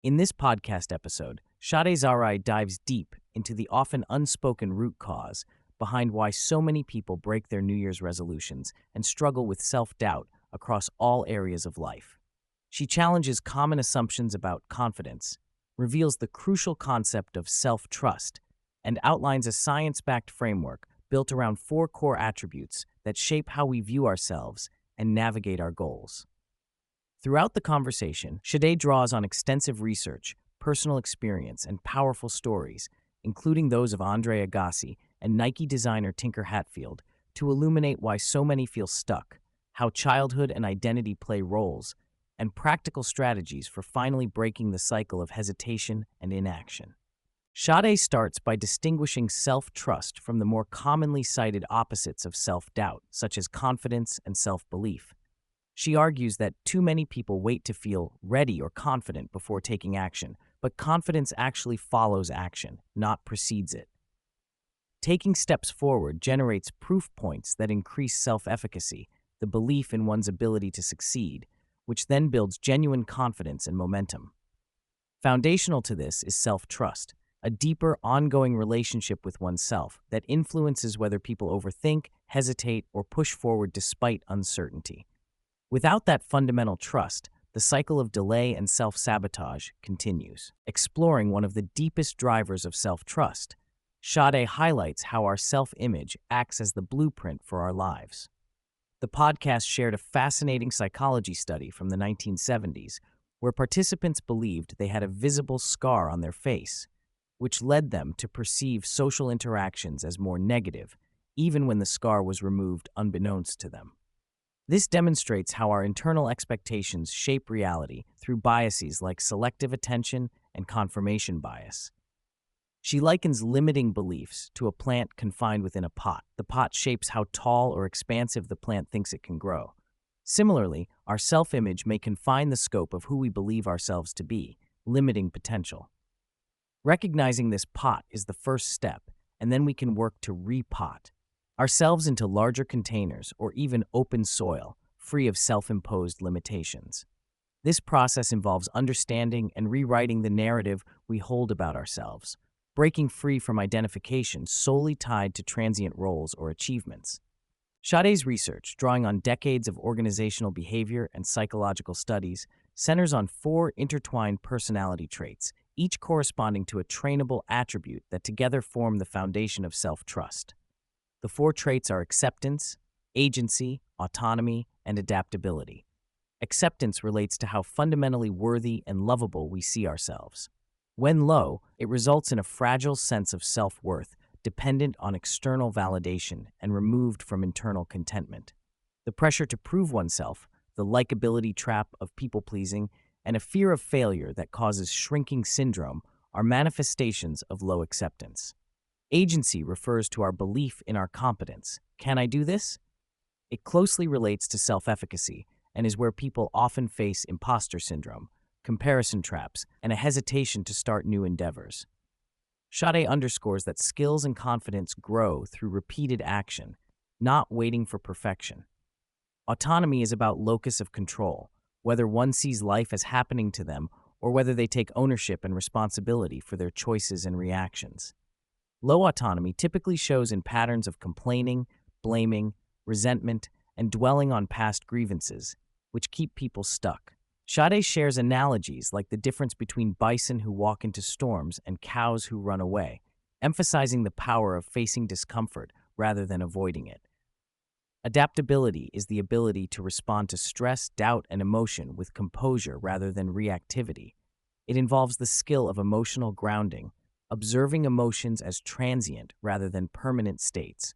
In this podcast episode, Shadé Zahrai dives deep into the often unspoken root cause behind why so many people break their New Year's resolutions and struggle with self-doubt across all areas of life. She challenges common assumptions about confidence, reveals the crucial concept of self-trust, and outlines a science-backed framework built around 4 core attributes that shape how we view ourselves and navigate our goals. Throughout the conversation, Shadé draws on extensive research, personal experience, and powerful stories, including those of Andre Agassi and Nike designer Tinker Hatfield, to illuminate why so many feel stuck, how childhood and identity play roles, and practical strategies for finally breaking the cycle of hesitation and inaction. Shadé starts by distinguishing self-trust from the more commonly cited opposites of self-doubt, such as confidence and self-belief. She argues that too many people wait to feel ready or confident before taking action, but confidence actually follows action, not precedes it. Taking steps forward generates proof points that increase self-efficacy, the belief in one's ability to succeed, which then builds genuine confidence and momentum. Foundational to this is self-trust, a deeper, ongoing relationship with oneself that influences whether people overthink, hesitate, or push forward despite uncertainty. Without that fundamental trust, the cycle of delay and self-sabotage continues. Exploring one of the deepest drivers of self-trust, Shadé highlights how our self-image acts as the blueprint for our lives. The podcast shared a fascinating psychology study from the 1970s where participants believed they had a visible scar on their face, which led them to perceive social interactions as more negative, even when the scar was removed unbeknownst to them. This demonstrates how our internal expectations shape reality through biases like selective attention and confirmation bias. She likens limiting beliefs to a plant confined within a pot. The pot shapes how tall or expansive the plant thinks it can grow. Similarly, our self-image may confine the scope of who we believe ourselves to be, limiting potential. Recognizing this pot is the first step, and then we can work to repot ourselves into larger containers or even open soil, free of self-imposed limitations. This process involves understanding and rewriting the narrative we hold about ourselves, breaking free from identification solely tied to transient roles or achievements. Shadé's research, drawing on decades of organizational behavior and psychological studies, centers on 4 intertwined personality traits, each corresponding to a trainable attribute that together form the foundation of self-trust. The 4 traits are acceptance, agency, autonomy, and adaptability. Acceptance relates to how fundamentally worthy and lovable we see ourselves. When low, it results in a fragile sense of self-worth, dependent on external validation and removed from internal contentment. The pressure to prove oneself, the likability trap of people-pleasing, and a fear of failure that causes shrinking syndrome are manifestations of low acceptance. Agency refers to our belief in our competence. Can I do this? It closely relates to self-efficacy and is where people often face imposter syndrome, comparison traps, and a hesitation to start new endeavors. Shadé underscores that skills and confidence grow through repeated action, not waiting for perfection. Autonomy is about locus of control, whether one sees life as happening to them or whether they take ownership and responsibility for their choices and reactions. Low autonomy typically shows in patterns of complaining, blaming, resentment, and dwelling on past grievances, which keep people stuck. Shadé shares analogies like the difference between bison who walk into storms and cows who run away, emphasizing the power of facing discomfort rather than avoiding it. Adaptability is the ability to respond to stress, doubt, and emotion with composure rather than reactivity. It involves the skill of emotional grounding, observing emotions as transient rather than permanent states.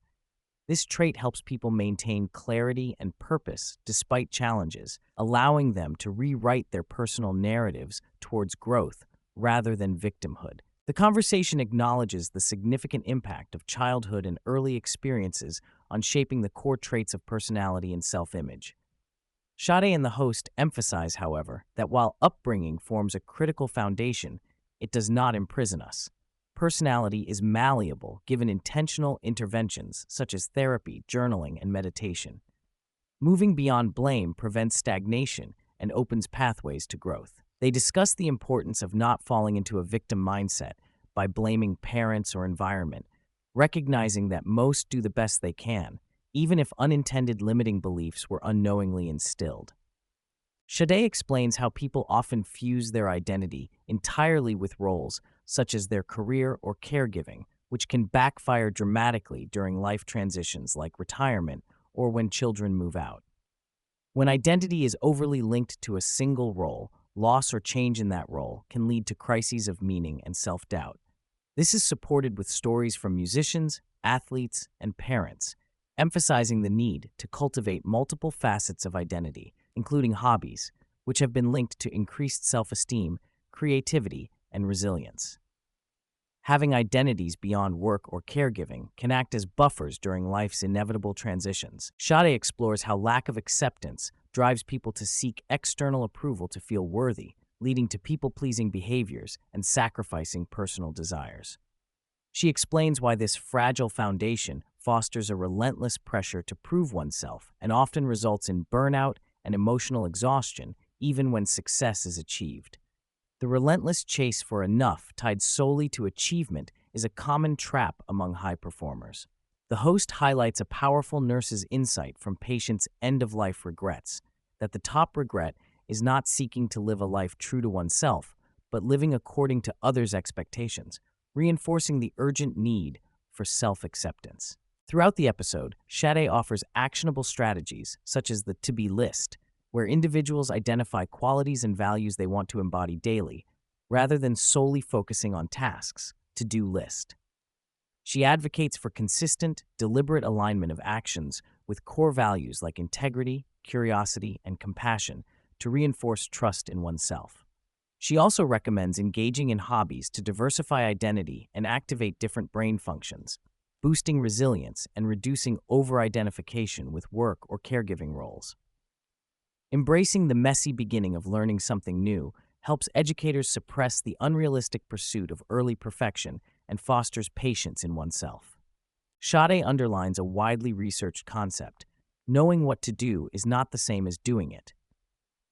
This trait helps people maintain clarity and purpose despite challenges, allowing them to rewrite their personal narratives towards growth rather than victimhood. The conversation acknowledges the significant impact of childhood and early experiences on shaping the core traits of personality and self-image. Shadé and the host emphasize, however, that while upbringing forms a critical foundation, it does not imprison us. Personality is malleable given intentional interventions such as therapy, journaling, and meditation. Moving beyond blame prevents stagnation and opens pathways to growth. They discuss the importance of not falling into a victim mindset by blaming parents or environment, recognizing that most do the best they can, even if unintended limiting beliefs were unknowingly instilled. Shadé explains how people often fuse their identity entirely with roles such as their career or caregiving, which can backfire dramatically during life transitions like retirement or when children move out. When identity is overly linked to a single role, loss or change in that role can lead to crises of meaning and self-doubt. This is supported with stories from musicians, athletes, and parents, emphasizing the need to cultivate multiple facets of identity, including hobbies, which have been linked to increased self-esteem, creativity, and resilience. Having identities beyond work or caregiving can act as buffers during life's inevitable transitions. Shadé explores how lack of acceptance drives people to seek external approval to feel worthy, leading to people-pleasing behaviors and sacrificing personal desires. She explains why this fragile foundation fosters a relentless pressure to prove oneself and often results in burnout and emotional exhaustion even when success is achieved. The relentless chase for enough tied solely to achievement is a common trap among high performers. The host highlights a powerful nurse's insight from patients' end-of-life regrets, that the top regret is not seeking to live a life true to oneself, but living according to others' expectations, reinforcing the urgent need for self-acceptance. Throughout the episode, Shadé offers actionable strategies, such as the to-be list, where individuals identify qualities and values they want to embody daily, rather than solely focusing on tasks, to-do list. She advocates for consistent, deliberate alignment of actions with core values like integrity, curiosity, and compassion to reinforce trust in oneself. She also recommends engaging in hobbies to diversify identity and activate different brain functions, boosting resilience and reducing over-identification with work or caregiving roles. Embracing the messy beginning of learning something new helps educators suppress the unrealistic pursuit of early perfection and fosters patience in oneself. Shadé underlines a widely researched concept: knowing what to do is not the same as doing it.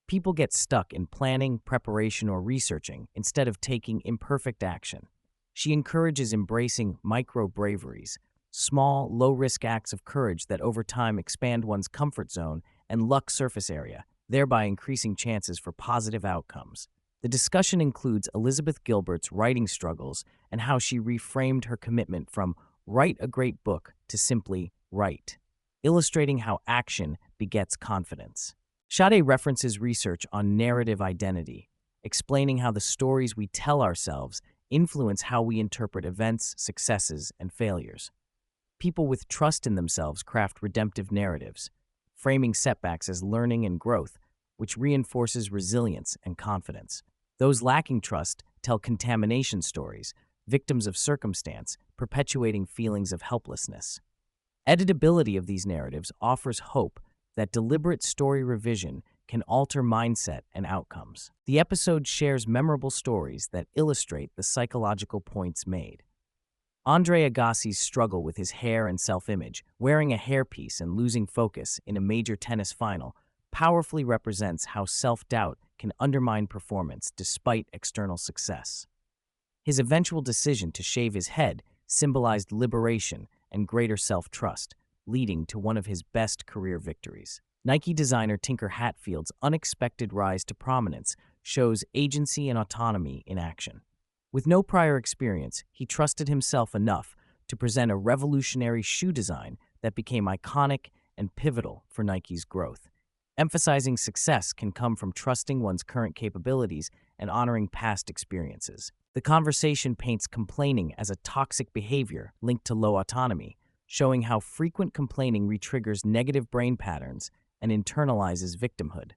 People get stuck in planning, preparation, or researching instead of taking imperfect action. She encourages embracing micro-braveries, small, low-risk acts of courage that over time expand one's comfort zone and luck surface area, thereby increasing chances for positive outcomes. The discussion includes Elizabeth Gilbert's writing struggles and how she reframed her commitment from write a great book to simply write, illustrating how action begets confidence. Shadé references research on narrative identity, explaining how the stories we tell ourselves influence how we interpret events, successes, and failures. People with trust in themselves craft redemptive narratives, framing setbacks as learning and growth, which reinforces resilience and confidence. Those lacking trust tell contamination stories, victims of circumstance, perpetuating feelings of helplessness. Editability of these narratives offers hope that deliberate story revision can alter mindset and outcomes. The episode shares memorable stories that illustrate the psychological points made. Andre Agassi's struggle with his hair and self-image, wearing a hairpiece and losing focus in a major tennis final, powerfully represents how self-doubt can undermine performance despite external success. His eventual decision to shave his head symbolized liberation and greater self-trust, leading to one of his best career victories. Nike designer Tinker Hatfield's unexpected rise to prominence shows agency and autonomy in action. With no prior experience, he trusted himself enough to present a revolutionary shoe design that became iconic and pivotal for Nike's growth. Emphasizing success can come from trusting one's current capabilities and honoring past experiences. The conversation paints complaining as a toxic behavior linked to low autonomy, showing how frequent complaining retriggers negative brain patterns and internalizes victimhood.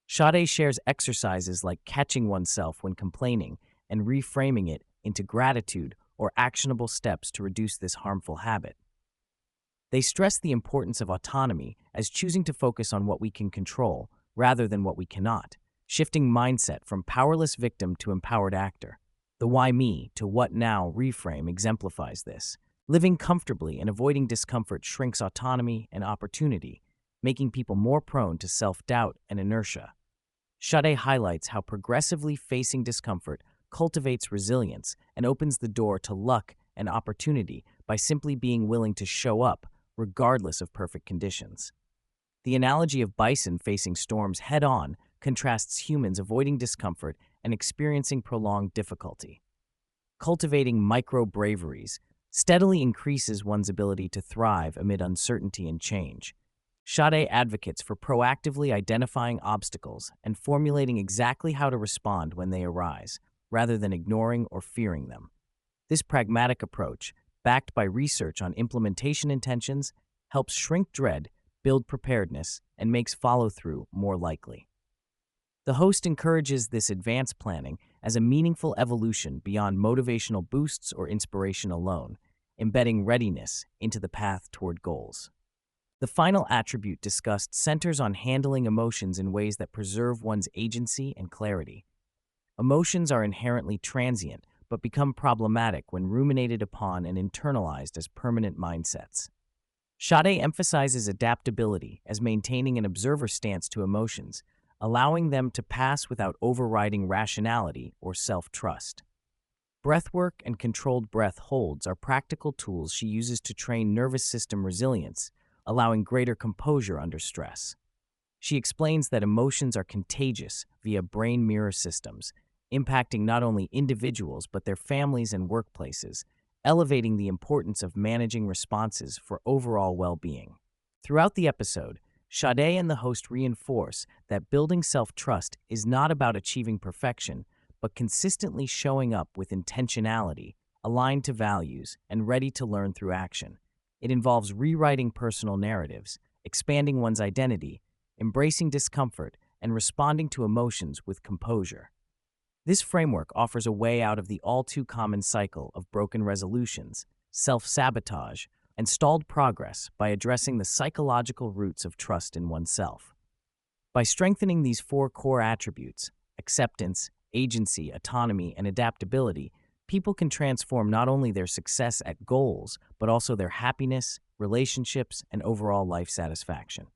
Shadé shares exercises like catching oneself when complaining and reframing it into gratitude or actionable steps to reduce this harmful habit. They stress the importance of autonomy as choosing to focus on what we can control rather than what we cannot, shifting mindset from powerless victim to empowered actor. The why me to what now reframe exemplifies this. Living comfortably and avoiding discomfort shrinks autonomy and opportunity, making people more prone to self-doubt and inertia. Shadé highlights how progressively facing discomfort cultivates resilience and opens the door to luck and opportunity by simply being willing to show up, regardless of perfect conditions. The analogy of bison facing storms head on contrasts humans avoiding discomfort and experiencing prolonged difficulty. Cultivating micro braveries steadily increases one's ability to thrive amid uncertainty and change. Shadé advocates for proactively identifying obstacles and formulating exactly how to respond when they arise, rather than ignoring or fearing them. This pragmatic approach, backed by research on implementation intentions, helps shrink dread, build preparedness, and makes follow-through more likely. The host encourages this advanced planning as a meaningful evolution beyond motivational boosts or inspiration alone, embedding readiness into the path toward goals. The final attribute discussed centers on handling emotions in ways that preserve one's agency and clarity. Emotions are inherently transient, but become problematic when ruminated upon and internalized as permanent mindsets. Shadé emphasizes adaptability as maintaining an observer stance to emotions, allowing them to pass without overriding rationality or self-trust. Breathwork and controlled breath holds are practical tools she uses to train nervous system resilience, allowing greater composure under stress. She explains that emotions are contagious via brain mirror systems, impacting not only individuals but their families and workplaces, elevating the importance of managing responses for overall well-being. Throughout the episode, Shadé and the host reinforce that building self-trust is not about achieving perfection, but consistently showing up with intentionality, aligned to values, and ready to learn through action. It involves rewriting personal narratives, expanding one's identity, embracing discomfort, and responding to emotions with composure. This framework offers a way out of the all-too-common cycle of broken resolutions, self-sabotage, and stalled progress by addressing the psychological roots of trust in oneself. By strengthening these four core attributes, acceptance, agency, autonomy, and adaptability, people can transform not only their success at goals, but also their happiness, relationships, and overall life satisfaction.